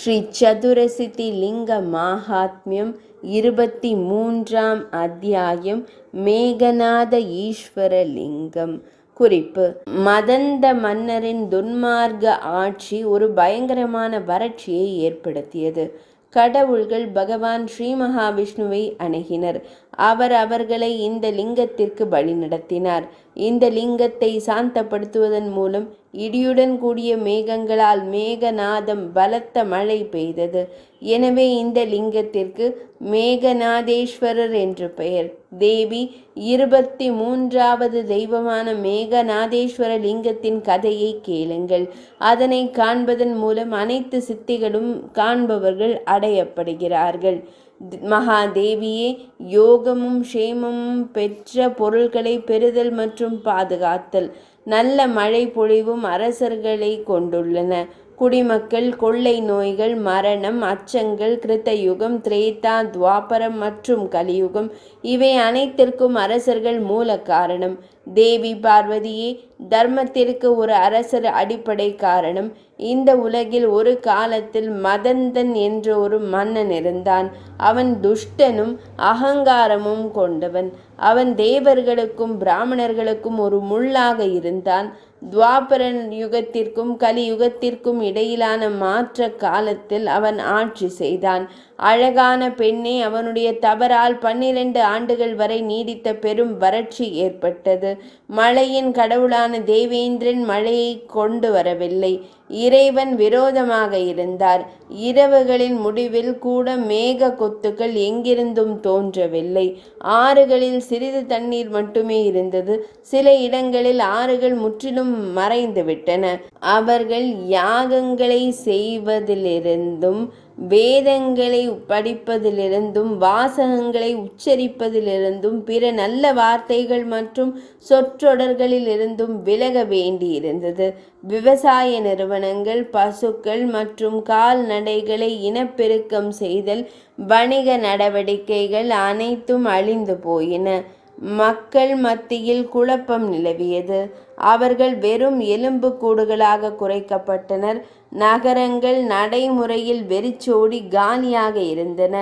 ஸ்ரீ சதுரசித்தி லிங்க மாஹாத்மியம் 23ஆம் அத்தியாயம். மேகநாத ஈஸ்வர லிங்கம். குறிப்பு: மதந்த மன்னரின் துன்மார்க்க ஆட்சி ஒரு பயங்கரமான வறட்சியை ஏற்படுத்தியது. கடவுள்கள் பகவான் ஸ்ரீ மகாவிஷ்ணுவை அணுகினர். அவர் அவர்களை இந்த லிங்கத்திற்கு வழி நடத்தினார். இந்த லிங்கத்தை சாந்தப்படுத்துவதன் மூலம் இடியுடன் கூடிய மேகங்களால் மேகநாதம் பலத்த மழை பெய்தது. எனவே இந்த லிங்கத்திற்கு மேகநாதேஸ்வரர் என்று பெயர். தேவி 23வது தெய்வமான மேகநாதேஸ்வர லிங்கத்தின் கதையை கேளுங்கள். அதனை காண்பதன் மூலம் அனைத்து சித்திகளும் காண்பவர்கள் அடையப்படுகிறார்கள். மகாதேவியே, யோகமும் க்ஷேமமும் பெற்ற பொருள்களை பெறுதல் மற்றும் பாதுகாத்தல், நல்ல மழை பொழிவும் அரசர்களை கொண்டுள்ளன. குடிமக்கள், கொள்ளை நோய்கள், மரணம், அச்சங்கள், கிருத்தயுகம், திரேதா, துவாபரம் மற்றும் கலியுகம் இவை அனைத்திற்கும் அரசர்கள் மூல காரணம். தேவி பார்வதியே, தர்மத்திற்கு ஒரு அரசர் அடிப்படை காரணம். இந்த உலகில் ஒரு காலத்தில் மதந்தன் என்ற ஒரு மன்னன் இருந்தான். அவன் துஷ்டனும் அகங்காரமும் கொண்டவன். அவன் தேவர்களுக்கும் பிராமணர்களுக்கும் ஒரு முள்ளாக இருந்தான். துவாபர யுகத்திற்கும் கலியுகத்திற்கும் இடையிலான மாற்ற காலத்தில் அவன் ஆட்சி செய்தான். அழகான பெண்ணே, அவனுடைய தவறால் 12 ஆண்டுகள் வரை நீடித்த பெரும் வறட்சி ஏற்பட்டது. மழையின் கடவுளான தேவேந்திரன் மழையை கொண்டு வரவில்லை. இறைவன் விரோதமாக இருந்தார். இரவுகளின் முடிவில் கூட மேக கொத்துக்கள் எங்கிருந்தும் தோன்றவில்லை. ஆறுகளில் சிறிது தண்ணீர் மட்டுமே இருந்தது. சில இடங்களில் ஆறுகள் முற்றிலும் மறைந்துவிட்டன. அவர்கள் யாகங்களை செய்வதிலிருந்தும் வேதங்களை படிப்பதிலிருந்தும் வாசகங்களை உச்சரிப்பதிலிருந்தும் பிற நல்ல வார்த்தைகள் மற்றும் சொற்றொடர்களிலிருந்தும் விலக வேண்டியிருந்தது. விவசாய நிறுவனங்கள், பசுக்கள் மற்றும் கால்நடைகளை இனப்பெருக்கம் செய்தல், வணிக நடவடிக்கைகள் அனைத்தும் அழிந்து போயின. மக்கள் மத்தியில் குழப்பம் நிலவியது. அவர்கள் வெறும் எலும்பு கூடுகளாக குறைக்கப்பட்டனர். நகரங்கள் நடைமுறையில் வெறிச்சோடி காலியாக இருந்தன.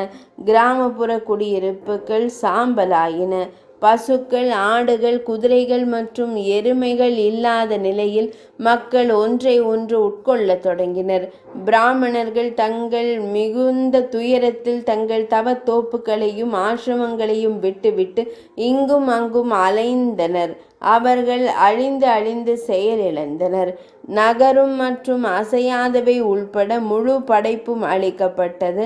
கிராமப்புற குடியிருப்புகள் சாம்பலாயின. பசுக்கள், ஆடுகள், குதிரைகள் மற்றும் எருமைகள் இல்லாத நிலையில் மக்கள் ஒன்றை ஒன்று உட்கொள்ள தொடங்கினர். பிராமணர்கள் தங்கள் மிகுந்த துயரத்தில் தங்கள் தவத்தோப்புகளையும் ஆசிரமங்களையும் விட்டுவிட்டு இங்கும் அங்கும் அலைந்தனர். அவர்கள் அழிந்து செயலிழந்தனர். நகரும் மற்றும் அசையாதவை உள்பட முழு படைப்பும் அழிக்கப்பட்டது.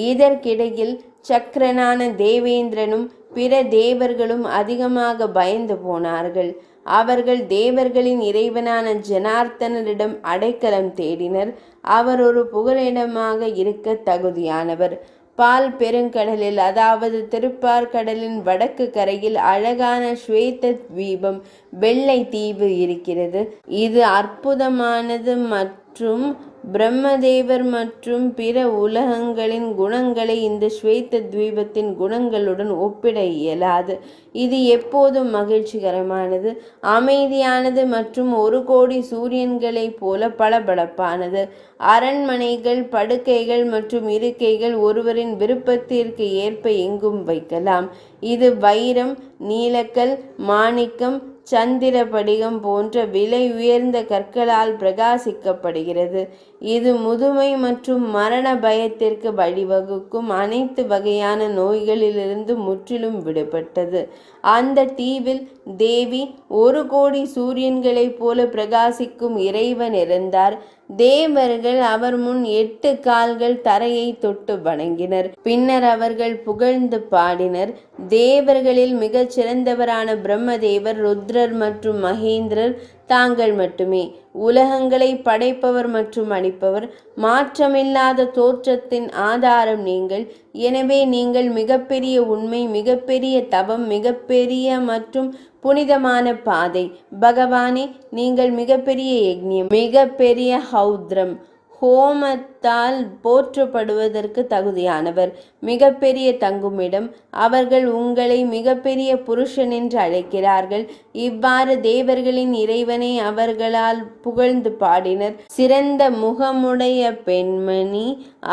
இதற்கிடையில் சக்கரனான தேவேந்திரனும் பிற தேவர்களும் அதிகமாக பயந்து போனார்கள். அவர்கள் தேவர்களின் இறைவனான ஜனார்த்தனரிடம் அடைக்கலம் தேடினர். அவர் ஒரு புகலிடமாக இருக்க தகுதியானவர். பால் பெருங்கடலில், அதாவது திருப்பார்கடலின் வடக்கு கரையில் அழகான ஸ்வேத தீபம், வெள்ளை தீவு இருக்கிறது. இது அற்புதமானது மற்றும் பிரம்மதேவர் மற்றும் பிற உலகங்களின் குணங்களை இந்த ஸ்வேத தீபத்தின் குணங்களுடன் ஒப்பிட இயலாது. இது எப்போதும் மகிழ்ச்சிகரமானது, அமைதியானது மற்றும் 1 கோடி சூரியன்களைப் போல பளபளப்பானது. அரண்மனைகள், படுக்கைகள் மற்றும் இருக்கைகள் ஒருவரின் விருப்பத்திற்கு ஏற்ப எங்கும் வைக்கலாம். இது வைரம், நீலக்கல், மாணிக்கம், சந்திரபடிகம் போன்ற விலை உயர்ந்த கற்களால் பிரகாசிக்கப்படுகிறது. இது முதுமை மற்றும் மரண பயத்திற்கு வழிவகுக்கும் அனைத்து வகையான நோய்களிலிருந்து முற்றிலும் விடுபட்டது. அந்த தீவில் தேவி 1 கோடி சூரியன்களைப் போல பிரகாசிக்கும் இறைவன் இருந்தார். தேவர்கள் அவர் முன் 8 கால்கள் தரையை தொட்டு வணங்கினர். பின்னர் அவர்கள் புகழ்ந்து பாடினர். தேவர்களில் மிகச் சிறந்தவரான பிரம்மதேவர், ருத்ரர் மற்றும் மகேந்திரர் தாங்கள் மட்டுமே. உலகங்களை படைப்பவர் மற்றும் அழிப்பவர், மாற்றமில்லாத தோற்றத்தின் ஆதாரம் நீங்கள். எனவே நீங்கள் மிகப்பெரிய உண்மை, மிகப்பெரிய தவம், மிகப்பெரிய மற்றும் புனிதமான பாதை. பகவானே, நீங்கள் மிகப்பெரிய யக்ஞம், மிகப்பெரிய ஹௌத்ரம், ஹோமத்தால் தெய்வத்தால் போற்றப்படுவதற்கு தகுதியானவர், மிகப்பெரிய தங்குமிடம். அவர்கள் உங்களை மிகப்பெரிய புருஷன் என்று அழைக்கிறார்கள். இவ்வாறு தேவர்களின் இறைவனை அவர்களால் புகழ்ந்து பாடினர். சிறந்த முகமுடைய பெண்மணி.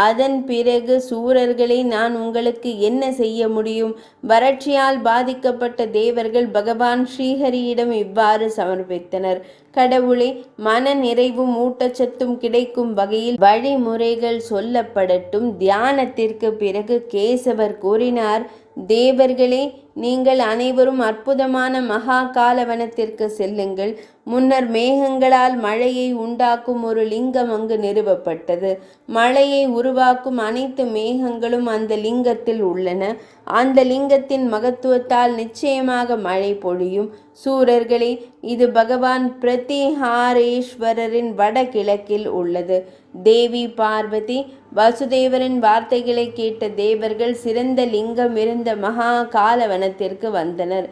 அதன் பிறகு சூரர்களை நான் உங்களுக்கு என்ன செய்ய முடியும்? வறட்சியால் பாதிக்கப்பட்ட தேவர்கள் பகவான் ஸ்ரீஹரியிடம் இவ்வாறு சமர்ப்பித்தனர்: கடவுளே, மன நிறைவும் ஊட்டச்சத்தும் கிடைக்கும் வகையில் வழிமுறைகள் சொல்லப்படட்டும். தியானத்திற்கு பிறகு கேசவர் கூறினார்: தேவர்களே, நீங்கள் அனைவரும் அற்புதமான மகா காலவனத்திற்கு செல்லுங்கள். முன்னர் மேகங்களால் மழையை உண்டாக்கும் ஒரு லிங்கம் அங்கு நிறுவப்பட்டது. மழையை உருவாக்கும் அனைத்து மேகங்களும் அந்த லிங்கத்தில் உள்ளன. அந்த லிங்கத்தின் மகத்துவத்தால் நிச்சயமாக மழை பொழியும். சூரர்களே, இது பகவான் பிரதிஹாரேஸ்வரரின் வடகிழக்கில் உள்ளது. தேவி பார்வதி வசுதேவரின் வார்த்தைகளை கேட்ட தேவர்கள் சிறந்த லிங்கம் இருந்த மகா காலவனத்திற்கு வந்தனர்.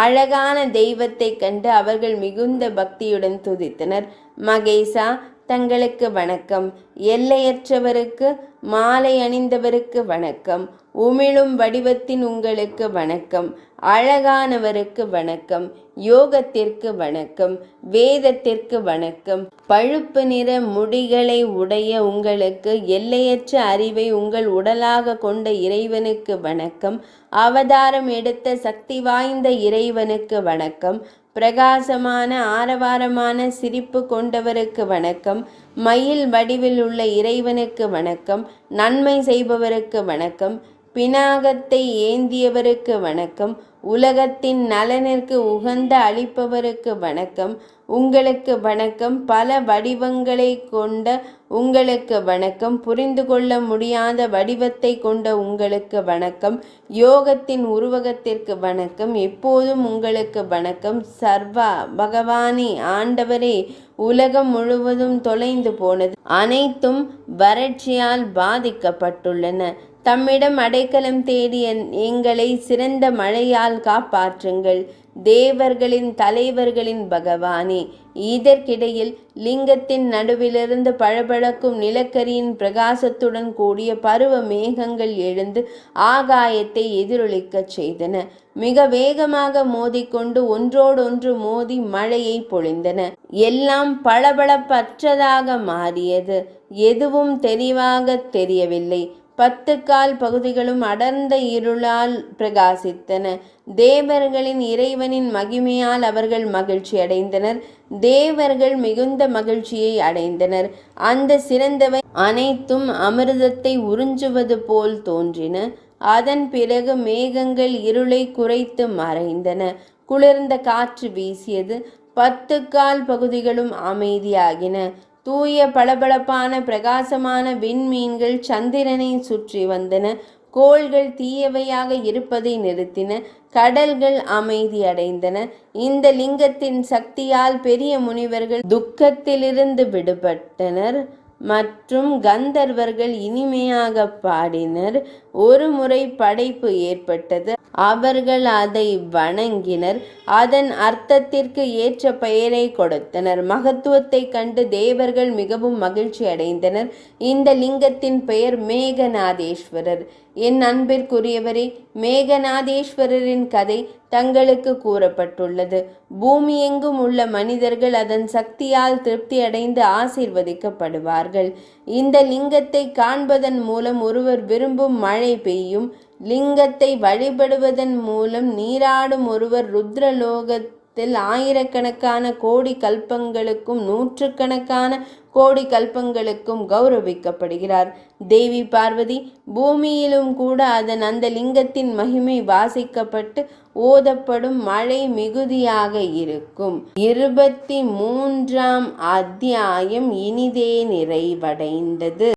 அழகான தெய்வத்தை கண்டு அவர்கள் மிகுந்த பக்தியுடன் துதித்தனர். மகேசா, தங்களுக்கு வணக்கம். எல்லையற்றவருக்கு, மாலை அணிந்தவருக்கு வணக்கம். உமிழும் வடிவத்தின் உங்களுக்கு வணக்கம். அழகானவருக்கு வணக்கம். யோகத்திற்கு வணக்கம். வேதத்திற்கு வணக்கம். பழுப்பு நிற முடிகளை உடைய உங்களுக்கு, எல்லையற்ற அறிவை உங்கள் உடலாக கொண்ட இறைவனுக்கு வணக்கம். அவதாரம் எடுத்த சக்தி வாய்ந்த இறைவனுக்கு வணக்கம். பிரகாசமான ஆரவாரமான சிரிப்பு கொண்டவருக்கு வணக்கம். மயில் வடிவில் உள்ள இறைவனுக்கு வணக்கம். நன்மை செய்பவருக்கு வணக்கம். பினாகத்தை ஏந்தியவருக்கு வணக்கம். உலகத்தின் நலனிற்கு உகந்த அளிப்பவருக்கு வணக்கம். உங்களுக்கு வணக்கம். பல வடிவங்களை கொண்ட உங்களுக்கு வணக்கம். புரிந்து கொள்ள முடியாத வடிவத்தை கொண்ட உங்களுக்கு வணக்கம். யோகத்தின் உருவகத்திற்கு வணக்கம். எப்போதும் உங்களுக்கு வணக்கம். சர்வா பகவானே, ஆண்டவரே, உலகம் முழுவதும் தொலைந்து போனது. அனைத்தும் வறட்சியால் பாதிக்கப்பட்டுள்ளன. தம்மிடம் அடைக்கலம் தேடிய எங்களை சிறந்த மழையால் காப்பாற்றுங்கள். தேவர்களின் தலைவர்களின் பகவானே. இதற்கிடையில் லிங்கத்தின் நடுவிலிருந்து பளபளக்கும் நிலக்கரியின் பிரகாசத்துடன் கூடிய பருவ மேகங்கள் எழுந்து ஆகாயத்தை எதிரொலிக்கச் செய்தன. மிக வேகமாக மோதிக்கொண்டு ஒன்றோடொன்று மோதி மழையை பொழிந்தன. எல்லாம் பளபளப்பற்றதாக மாறியது. எதுவும் தெளிவாக தெரியவில்லை. 10 கால் பகுதிகளும் அடர்ந்த இருளால் பிரகாசித்தன. தேவர்களின் இறைவனின் மகிமையால் அவர்கள் மகிழ்ச்சி அடைந்தனர். தேவர்கள் மிகுந்த மகிழ்ச்சியை அடைந்தனர். அந்த சிறந்தவை அனைத்தும் அமிர்தத்தை உறிஞ்சுவது போல் தோன்றின. அதன் பிறகு மேகங்கள் இருளை குறைத்து மறைந்தன. குளிர்ந்த காற்று வீசியது. 10 கால் பகுதிகளும் அமைதியாகின. தூய பளபளப்பான பிரகாசமான விண்மீன்கள் சந்திரனை சுற்றி வந்தன. கோள்கள் தீயவையாக இருப்பதை நிறுத்தின. கடல்கள் அமைதியடைந்தன. இந்த லிங்கத்தின் சக்தியால் பெரிய முனிவர்கள் துக்கத்திலிருந்து விடுபட்டனர் மற்றும் கந்தர்வர்கள் இனிமையாக பாடினர். ஒரு முறை படைப்பு ஏற்பட்டது. அவர்கள் அதை வணங்கினர். அதன் அர்த்தத்திற்கு ஏற்ற பெயரை கொடுத்தனர். மகத்துவத்தை கண்டு தேவர்கள் மிகவும் மகிழ்ச்சி அடைந்தனர். இந்த லிங்கத்தின் பெயர் மேகநாதேஸ்வரர். என் அன்பிற்குரியவரே, மேகநாதேஸ்வரரின் கதை தங்களுக்கு கூறப்பட்டுள்ளது. பூமி எங்கும் உள்ள மனிதர்கள் அதன் சக்தியால் திருப்தி அடைந்து ஆசீர்வதிக்கப்படுவார்கள். இந்த லிங்கத்தை காண்பதன் மூலம் ஒருவர் விரும்பும் மழை பெய்யும். லிங்கத்தை வழிபடுவதன் மூலம் நீராடும் ஒருவர் ருத்ரலோகத்தில் ஆயிரக்கணக்கான கோடி கல்பங்களுக்கும் நூற்றுக்கணக்கான கோடி கல்பங்களுக்கும் கௌரவிக்கப்படுகிறார். தேவி பார்வதி பூமியிலும் கூட அந்த லிங்கத்தின் மகிமை வாசிக்கப்பட்டு ஓதப்படும் மழை மிகுதியாக இருக்கும். 23ஆம் அத்தியாயம் இனிதே நிறைவடைந்தது.